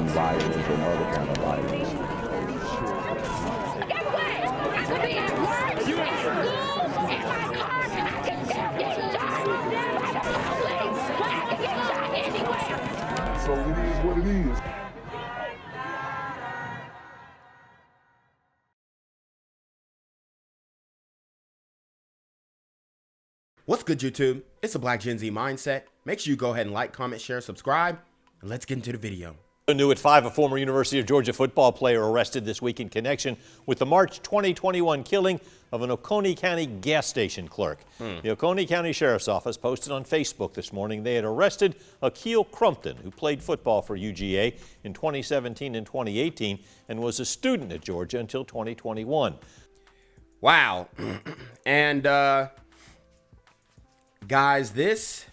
violence and other kind of violence. Get away! I could be at work, at school, in my car, I can still get shot by the police, but I can get shot anywhere. So it is what it is. What's good, YouTube? It's a Black Gen Z Mindset. Make sure you go ahead and like, comment, share, subscribe, and let's get into the video. New at 5, a former University of Georgia football player arrested this week in connection with the March 2021 killing of an Oconee County gas station clerk. The Oconee County Sheriff's Office posted on Facebook this morning they had arrested Akhil Crumpton, who played football for UGA in 2017 and 2018 and was a student at Georgia until 2021. Wow. And guys, this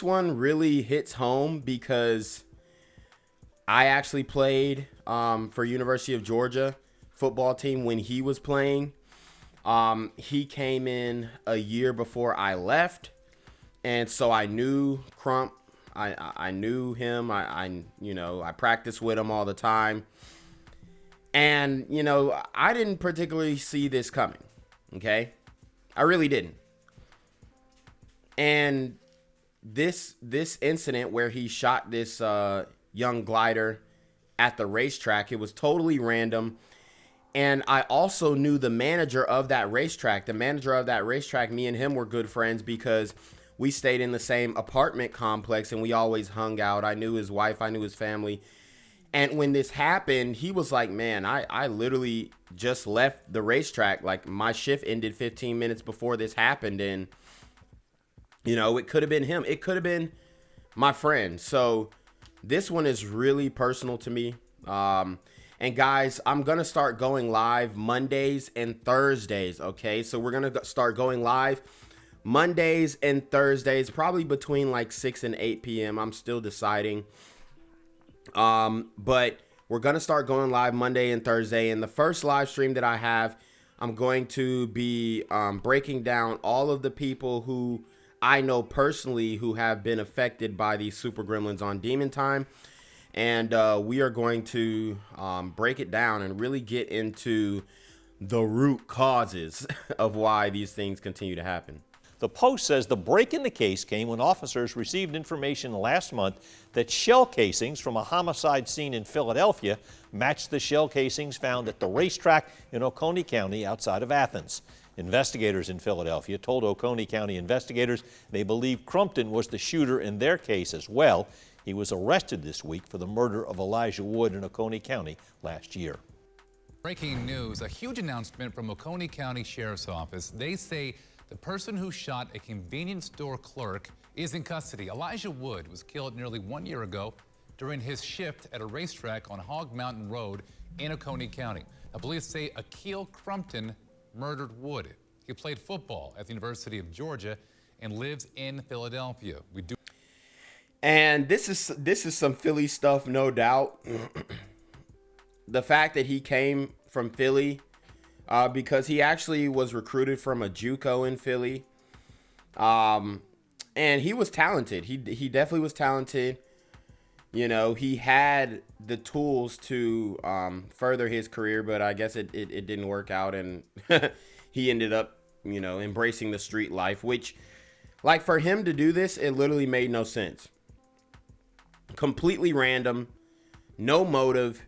one really hits home because I actually played for University of Georgia football team when he was playing. He came in a year before I left, and so I knew Crump. I knew him. I practiced with him all the time, and I didn't particularly see this coming. Okay, I really didn't. And this incident where he shot this young glider at the racetrack, it was totally random. And I also knew the manager of that racetrack. The manager of that racetrack, me and him were good friends because we stayed in the same apartment complex and we always hung out. I knew his wife, I knew his family. And when this happened, he was like, man, I literally just left the racetrack. Like, my shift ended 15 minutes before this happened. And it could have been him. It could have been my friend. So this one is really personal to me. And guys, I'm going to start going live Mondays and Thursdays. Okay. So we're going to start going live Mondays and Thursdays, probably between like 6 and 8 p.m. I'm still deciding. But we're going to start going live Monday and Thursday. And the first live stream that I have, I'm going to be breaking down all of the people who I know personally who have been affected by these super gremlins on Demon Time. And we are going to break it down and really get into the root causes of why these things continue to happen. The Post says the break in the case came when officers received information last month that shell casings from a homicide scene in Philadelphia matched the shell casings found at the racetrack in Oconee County outside of Athens. Investigators in Philadelphia told Oconee County investigators they believe Crumpton was the shooter in their case as well. He was arrested this week for the murder of Elijah Wood in Oconee County last year. Breaking news, a huge announcement from Oconee County Sheriff's Office. They say the person who shot a convenience store clerk is in custody. Elijah Wood was killed nearly 1 year ago during his shift at a racetrack on Hog Mountain Road in Oconee County. Now, police say Akhil Crumpton murdered Wood. He played football at the University of Georgia and lives in Philadelphia. And this is some Philly stuff, no doubt. The fact that he came from Philly, because he actually was recruited from a JUCO in Philly, and he was talented. He definitely was talented. He had the tools to further his career, but I guess it didn't work out, and he ended up, embracing the street life, which, like, for him to do this, it literally made no sense. Completely random, no motive.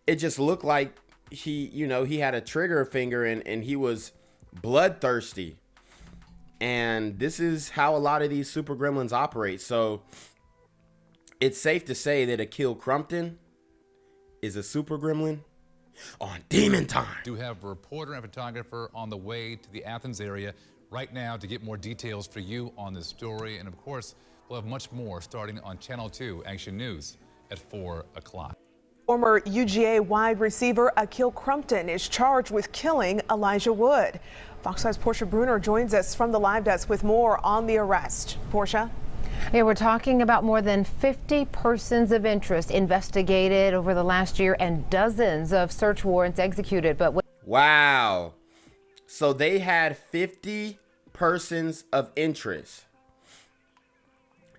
It just looked like he had a trigger finger and he was bloodthirsty. And this is how a lot of these super gremlins operate. So it's safe to say that Akhil Crumpton is a super gremlin on Demon Time. Do have a reporter and photographer on the way to the Athens area right now to get more details for you on this story. And of course, we'll have much more starting on Channel 2 Action News at 4 o'clock. Former UGA wide receiver Akhil Crumpton is charged with killing Elijah Wood. Fox 5's Portia Bruner joins us from the live desk with more on the arrest. Portia? Yeah, we're talking about more than 50 persons of interest investigated over the last year and dozens of search warrants executed. But wow. So they had 50 persons of interest.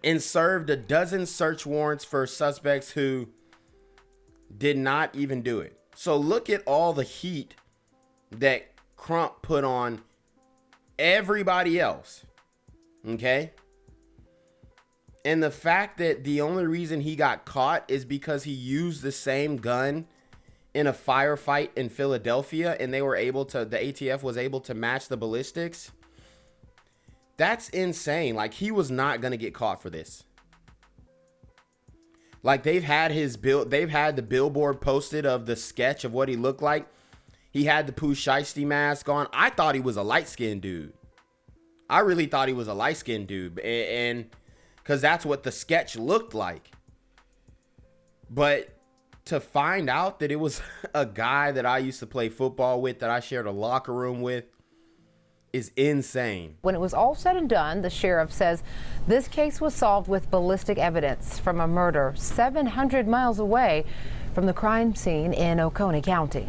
and served a dozen search warrants for suspects who did not even do it. So look at all the heat that Crump put on everybody else. Okay? And the fact that the only reason he got caught is because he used the same gun in a firefight in Philadelphia, and they were able to, the ATF was able to match the ballistics. That's insane. Like, he was not going to get caught for this. Like, they've had the billboard posted of the sketch of what he looked like. He had the Pooh Shiesty mask on. I thought he was a light-skinned dude. I really thought he was a light-skinned dude. And because that's what the sketch looked like. But to find out that it was a guy that I used to play football with, that I shared a locker room with, is insane. When it was all said and done, the sheriff says this case was solved with ballistic evidence from a murder 700 miles away from the crime scene in Oconee County.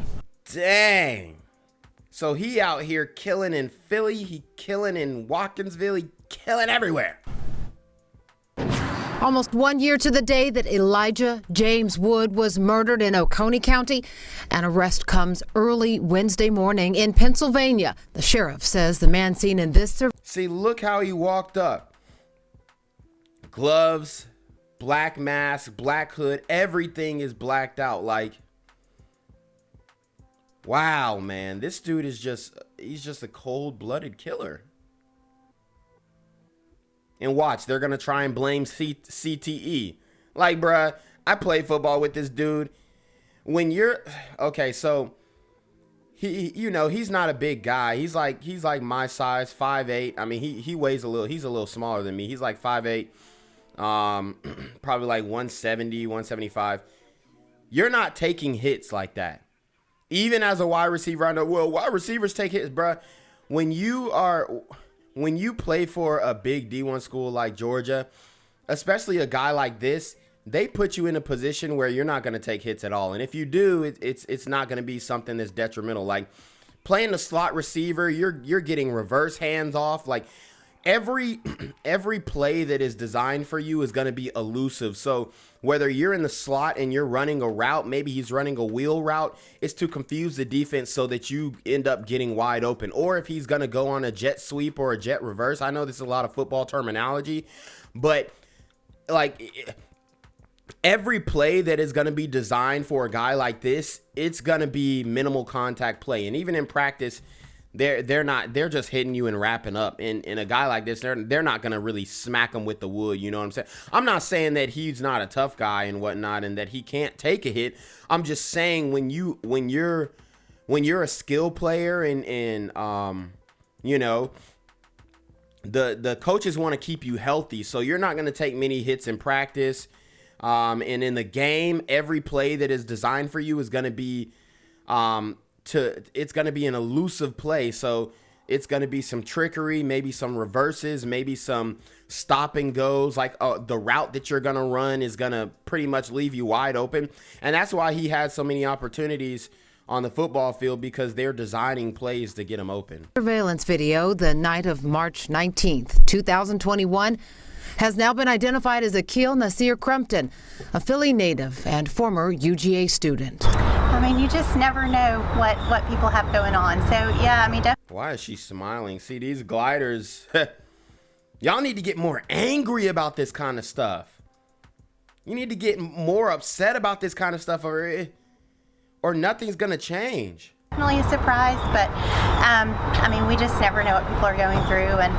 Dang. So he out here killing in Philly, he killing in Watkinsville, he killing everywhere. Almost 1 year to the day that Elijah James Wood was murdered in Oconee County. An arrest comes early Wednesday morning in Pennsylvania. The sheriff says the man seen in this... See, look how he walked up. Gloves, black mask, black hood, everything is blacked out. Like, wow, man, this dude is he's just a cold-blooded killer. And watch, they're going to try and blame CTE. Like, bruh, I played football with this dude. When you're... Okay, so... he's not a big guy. He's like my size, 5'8". I mean, he weighs a little... He's a little smaller than me. He's like 5'8". Probably like 170, 175. You're not taking hits like that. Even as a wide receiver, I know, well, wide receivers take hits, bruh. When you play for a big D1 school like Georgia, especially a guy like this, they put you in a position where you're not going to take hits at all. And if you do, it's not going to be something that's detrimental. Like playing the slot receiver, you're getting reverse hands off. Like every play that is designed for you is going to be elusive. So whether you're in the slot and you're running a route, maybe he's running a wheel route, it's to confuse the defense so that you end up getting wide open. Or if he's going to go on a jet sweep or a jet reverse, I know this is a lot of football terminology, but like every play that is going to be designed for a guy like this, it's going to be minimal contact play. And even in practice, they're just hitting you and wrapping up. And a guy like this, they're not gonna really smack him with the wood. You know what I'm saying? I'm not saying that he's not a tough guy and whatnot, and that he can't take a hit. I'm just saying when you're a skill player and you know, the coaches want to keep you healthy, so you're not gonna take many hits in practice. And in the game, every play that is designed for you is gonna be it's going to be an elusive play. So it's going to be some trickery, maybe some reverses, maybe some stop and goes. Like the route that you're going to run is going to pretty much leave you wide open. And that's why he had so many opportunities on the football field, because they're designing plays to get him open. Surveillance video the night of March 19th, 2021 has now been identified as Akhil Crumpton, a Philly native and former UGA student. I mean, you just never know what people have going on. So, yeah, I mean, definitely. Why is she smiling? See, these gliders, y'all need to get more angry about this kind of stuff. You need to get more upset about this kind of stuff, or nothing's going to change. Definitely a surprise, but I mean, we just never know what people are going through, and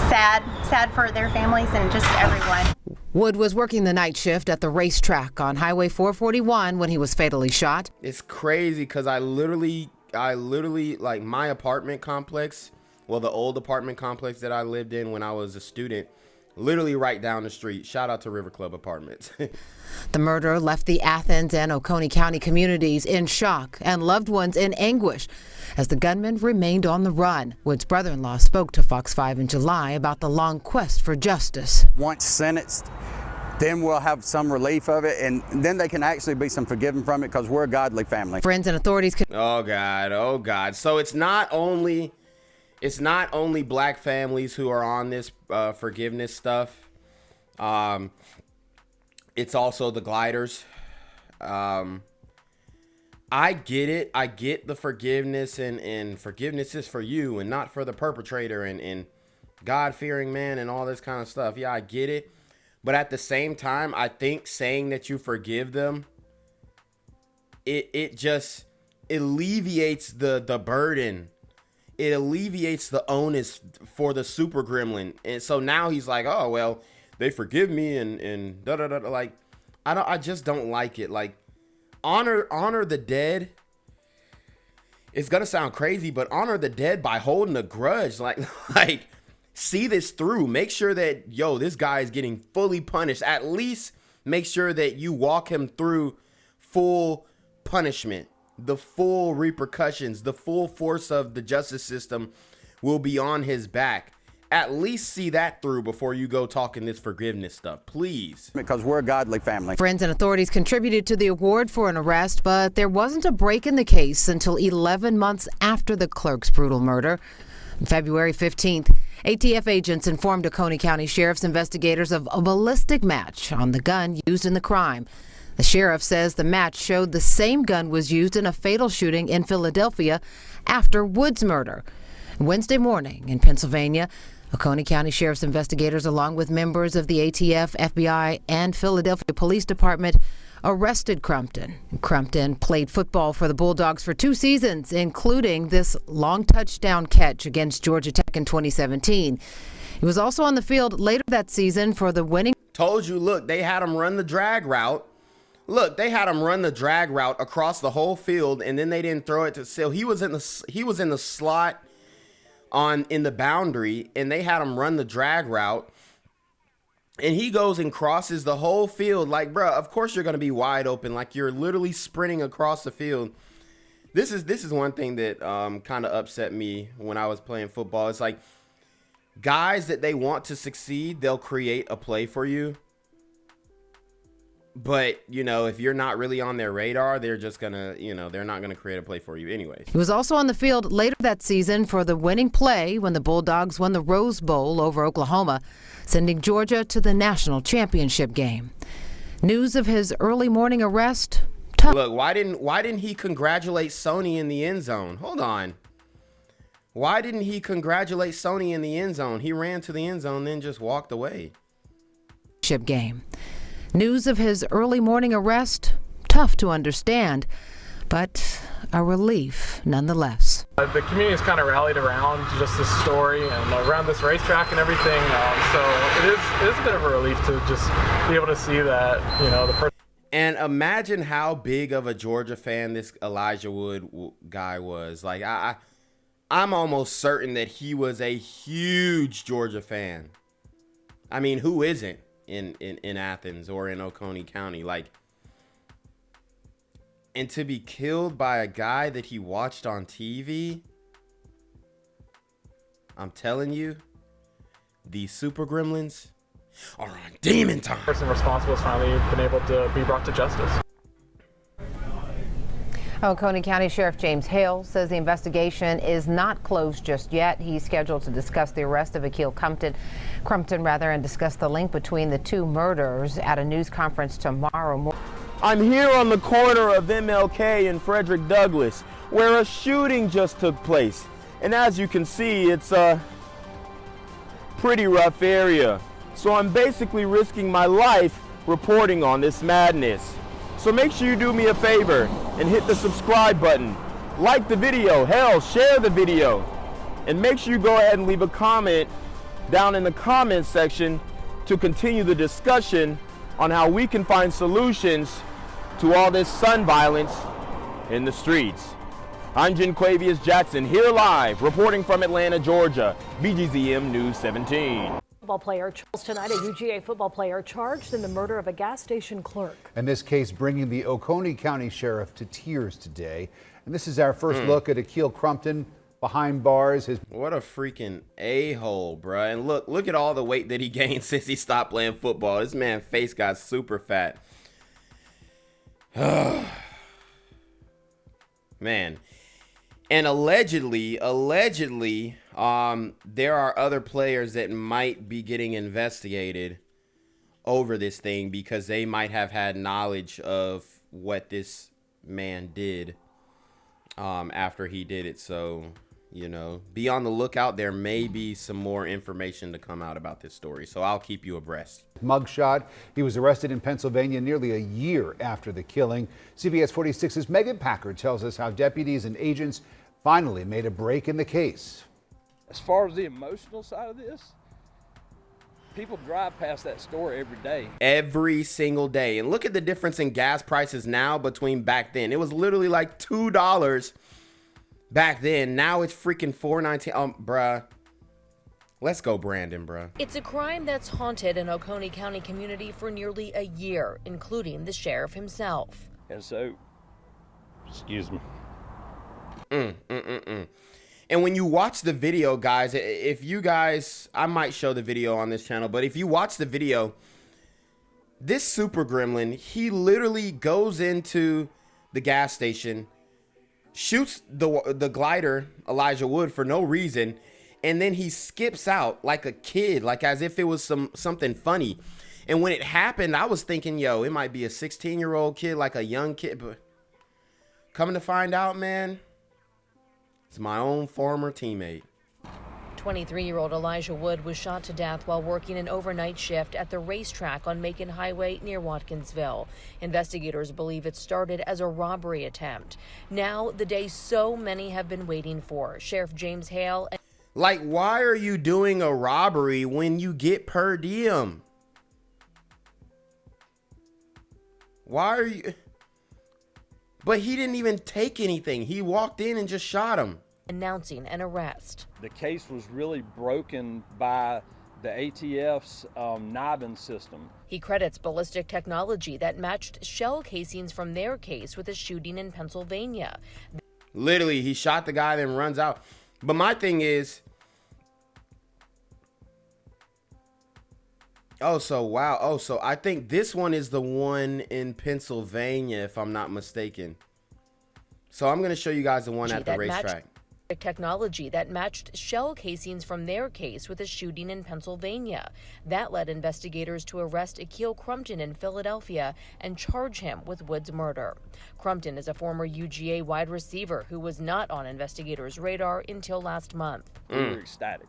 sad for their families and just everyone. Wood was working the night shift at the racetrack on Highway 441 when he was fatally shot. It's crazy because I literally, like my apartment complex, well, the old apartment complex that I lived in when I was a student, literally right down the street. Shout out to River Club Apartments. The murder left the Athens and Oconee County communities in shock and loved ones in anguish as the gunman remained on the run. Wood's brother-in-law spoke to Fox 5 in July about the long quest for justice. Once sentenced, then we'll have some relief of it, and then they can actually be some forgiven from it, because we're a godly family. Friends and authorities. Oh God. So it's not only black families who are on this forgiveness stuff. It's also the gliders. I get it. I get the forgiveness, and forgiveness is for you and not for the perpetrator, and God-fearing man and all this kind of stuff. Yeah, I get it. But at the same time, I think saying that you forgive them, it just alleviates the burden. It alleviates the onus for the Super Gremlin. And so now he's like, oh, well, they forgive me and da da da. Like, I just don't like it. Like, honor the dead. It's gonna sound crazy, but honor the dead by holding a grudge. Like see this through. Make sure that, yo, this guy is getting fully punished. At least make sure that you walk him through full punishment. The full repercussions, the full force of the justice system will be on his back. At least see that through before you go talking this forgiveness stuff, please. Because we're a godly family. Friends and authorities contributed to the award for an arrest, but there wasn't a break in the case until 11 months after the clerk's brutal murder. On February 15th, ATF agents informed Oconee County Sheriff's investigators of a ballistic match on the gun used in the crime. The sheriff says the match showed the same gun was used in a fatal shooting in Philadelphia after Wood's murder. Wednesday morning in Pennsylvania, Oconee County Sheriff's investigators, along with members of the ATF, FBI, and Philadelphia Police Department, arrested Crumpton. Crumpton played football for the Bulldogs for 2 seasons, including this long touchdown catch against Georgia Tech in 2017. He was also on the field later that season for the winning. Told you, look, they had him run the drag route. Look, they had him run the drag route across the whole field, and then they didn't throw it to Sill. He was in the slot in the boundary, and they had him run the drag route, and he goes and crosses the whole field. Like, bro, of course you're gonna be wide open. Like, you're literally sprinting across the field. This is one thing that kind of upset me when I was playing football. It's like, guys that they want to succeed, they'll create a play for you. But, you know, if you're not really on their radar, they're just gonna, you know, they're not gonna create a play for you anyways. He was also on the field later that season for the winning play when the Bulldogs won the Rose Bowl over Oklahoma, sending Georgia to the national championship game. News of his early morning arrest. Look, why didn't he congratulate Sony in the end zone? Hold on. Why didn't he congratulate Sony in the end zone? He ran to the end zone, then just walked away. Game. News of his early morning arrest, tough to understand, but a relief nonetheless. The community has kind of rallied around just this story and around this racetrack and everything, so it is a bit of a relief to just be able to see that, you know, the person. And imagine how big of a Georgia fan this Elijah Wood guy was. Like, I'm almost certain that he was a huge Georgia fan. I mean, who isn't? In Athens or in Oconee County, like, and to be killed by a guy that he watched on TV, I'm telling you, these Super Gremlins are on demon time. The person responsible has finally been able to be brought to justice. Oconee County Sheriff James Hale says the investigation is not closed just yet. He's scheduled to discuss the arrest of Akhil Crumpton, and discuss the link between the two murders at a news conference tomorrow morning. I'm here on the corner of MLK and Frederick Douglass, where a shooting just took place. And as you can see, it's a pretty rough area. So I'm basically risking my life reporting on this madness. So make sure you do me a favor and hit the subscribe button. Like the video, hell, share the video. And make sure you go ahead and leave a comment down in the comments section to continue the discussion on how we can find solutions to all this son violence in the streets. I'm Jenquavius Jackson, here live, reporting from Atlanta, Georgia, BGZM News 17. Football player Charles tonight, a UGA football player charged in the murder of a gas station clerk. And this case bringing the Oconee County Sheriff to tears today. And this is our first look at Akhil Crumpton behind bars. What a freaking a-hole, bruh. And look at all the weight that he gained since he stopped playing football. This man's face got super fat. Man. And allegedly, there are other players that might be getting investigated over this thing because they might have had knowledge of what this man did after he did it. So, you know, be on the lookout. There may be some more information to come out about this story, so I'll keep you abreast. Mugshot. He was arrested in Pennsylvania nearly a year after the killing. CBS 46's Megan Packard tells us how deputies and agents finally made a break in the case. As far as the emotional side of this, people drive past that store every day. Every single day. And look at the difference in gas prices now between back then. It was literally like $2 back then. Now it's freaking $4.19. Bruh. Let's go, Brandon, bruh. It's a crime that's haunted an Oconee County community for nearly a year, including the sheriff himself. And so, excuse me. And when you watch the video, guys, if you guys, I might show the video on this channel, but if you watch the video, this Super Gremlin, he literally goes into the gas station, shoots the glider, Elijah Wood, for no reason, and then he skips out like a kid, like as if it was something funny. And when it happened, I was thinking, yo, it might be a 16-year-old kid, like a young kid, but coming to find out, man, it's my own former teammate. 23-year-old Elijah Wood was shot to death while working an overnight shift at the racetrack on Macon Highway near Watkinsville. Investigators believe it started as a robbery attempt. Now, the day so many have been waiting for. Sheriff James Hale. Like, why are you doing a robbery when you get per diem? Why are you... But he didn't even take anything. He walked in and just shot him. Announcing an arrest. The case was really broken by the ATF's knobbing system. He credits ballistic technology that matched shell casings from their case with a shooting in Pennsylvania. Literally, he shot the guy, then runs out. But my thing is... Oh, so wow. Oh, so I think this one is the one in Pennsylvania, if I'm not mistaken. So I'm going to show you guys the one at the racetrack. Technology that matched shell casings from their case with a shooting in Pennsylvania. That led investigators to arrest Akhil Crumpton in Philadelphia and charge him with Wood's murder. Crumpton is a former UGA wide receiver who was not on investigators' radar until last month. We were ecstatic.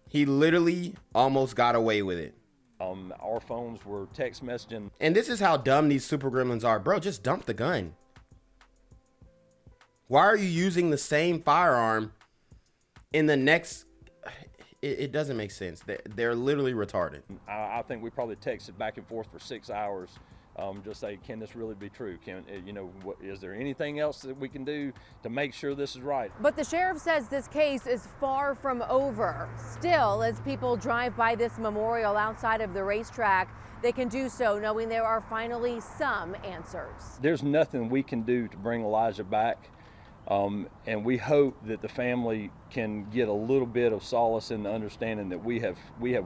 He literally almost got away with it. Our phones were text messaging. And this is how dumb these Super Gremlins are. Bro, just dump the gun. Why are you using the same firearm in the next... It doesn't make sense. They're literally retarded. I think we probably texted back and forth for 6 hours. Just say, can this really be true? Is there anything else that we can do to make sure this is right? But the sheriff says this case is far from over. Still, as people drive by this memorial outside of the racetrack, they can do so knowing there are finally some answers. There's nothing we can do to bring Elijah back. And we hope that the family can get a little bit of solace in the understanding that we have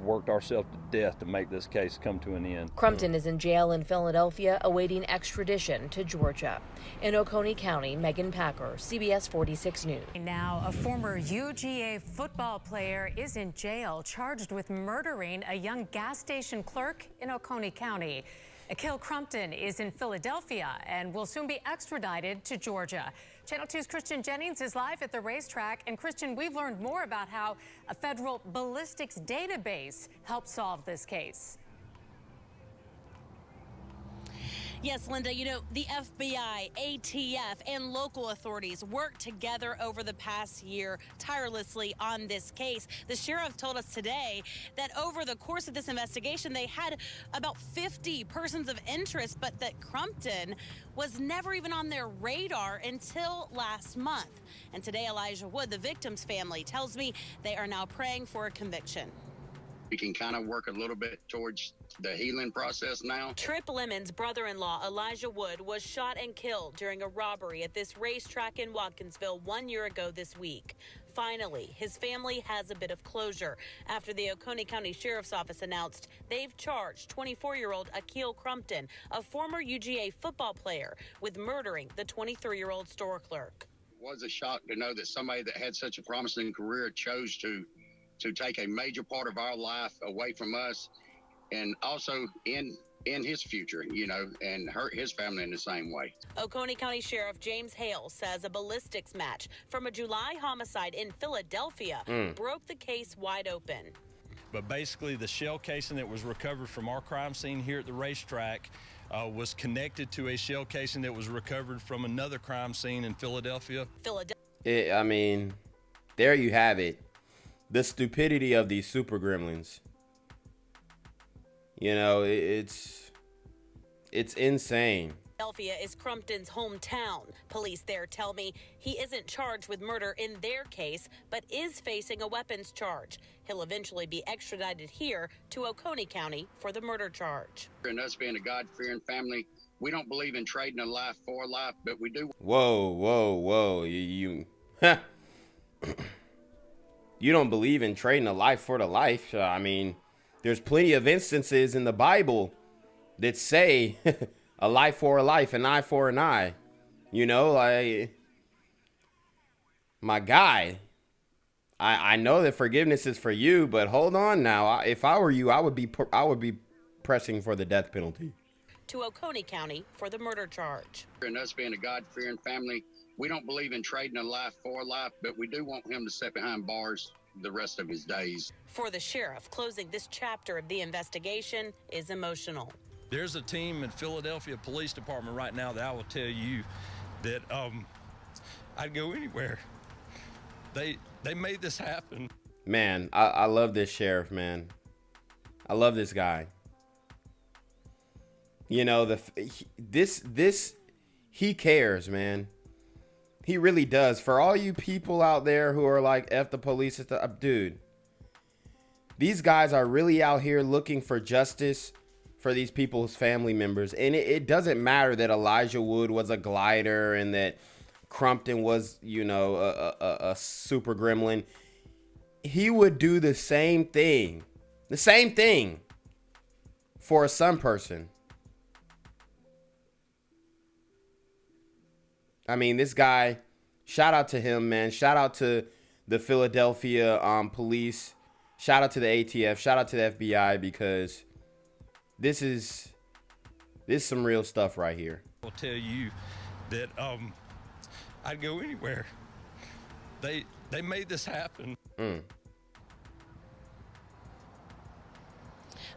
worked ourselves to death to make this case come to an end. Crumpton is in jail in Philadelphia awaiting extradition to Georgia. In Oconee County, Megan Packer, CBS 46 News. Now, a former UGA football player is in jail charged with murdering a young gas station clerk in Oconee County. Akhil Crumpton is in Philadelphia and will soon be extradited to Georgia. Channel 2's Christian Jennings is live at the racetrack. And Christian, we've learned more about how a federal ballistics database helped solve this case. Yes, Linda, you know, the FBI, ATF, and local authorities worked together over the past year tirelessly on this case. The sheriff told us today that over the course of this investigation, they had about 50 persons of interest, but that Crumpton was never even on their radar until last month. And today, Elijah Wood, the victim's family, tells me they are now praying for a conviction. We can kind of work a little bit towards the healing process now. Trip Lemon's brother-in-law, Elijah Wood, was shot and killed during a robbery at this racetrack in Watkinsville 1 year ago this week. Finally, his family has a bit of closure after the Oconee County Sheriff's Office announced they've charged 24-year-old Akhil Crumpton, a former UGA football player, with murdering the 23-year-old store clerk. It was a shock to know that somebody that had such a promising career chose to take a major part of our life away from us and also in his future, you know, and his family in the same way. Oconee County Sheriff James Hale says a ballistics match from a July homicide in Philadelphia broke the case wide open. But basically, the shell casing that was recovered from our crime scene here at the racetrack was connected to a shell casing that was recovered from another crime scene in Philadelphia. I mean, there you have it. The stupidity of these super gremlins. You know, it's insane. Philadelphia is Crumpton's hometown. Police there tell me he isn't charged with murder in their case, but is facing a weapons charge. He'll eventually be extradited here to Oconee County for the murder charge. And us being a God-fearing family, we don't believe in trading a life for a life, but we do. Whoa. You don't believe in trading a life for the life. I mean, there's plenty of instances in the Bible that say a life for a life, an eye for an eye. You know, like, my guy, I know that forgiveness is for you, but hold on now. If I were you, I would be pressing for the death penalty. To Oconee County for the murder charge. And us being a God-fearing family, we don't believe in trading a life for a life, but we do want him to sit behind bars the rest of his days. For the sheriff, closing this chapter of the investigation is emotional. There's a team in Philadelphia Police Department right now that I will tell you that I'd go anywhere. They made this happen. Man, I love this sheriff, man. I love this guy. You know, he cares, man. He really does. For all you people out there who are like, F the police, dude, these guys are really out here looking for justice for these people's family members. And it doesn't matter that Elijah Wood was a glider and that Crumpton was, you know, a super gremlin. He would do the same thing for some person. I mean, this guy, shout out to him, man. Shout out to the Philadelphia police. Shout out to the ATF. Shout out to the FBI, because this is some real stuff right here. I'll tell you that I'd go anywhere. They made this happen.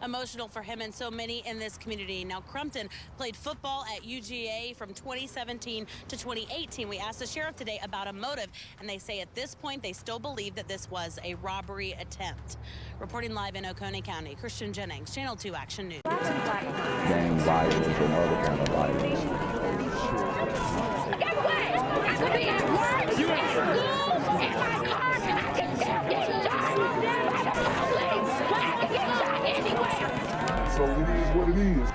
Emotional for him and so many in this community. Now, Crumpton played football at UGA from 2017 to 2018. We asked the sheriff today about a motive, and they say at this point they still believe that this was a robbery attempt. Reporting live in Oconee County, Christian Jennings, Channel 2 Action News. Gang violence and other kind of violence. Get away! I could be at work, at school, in my car, and I can still get shot by the police. I can get shot anywhere. So it is what it is.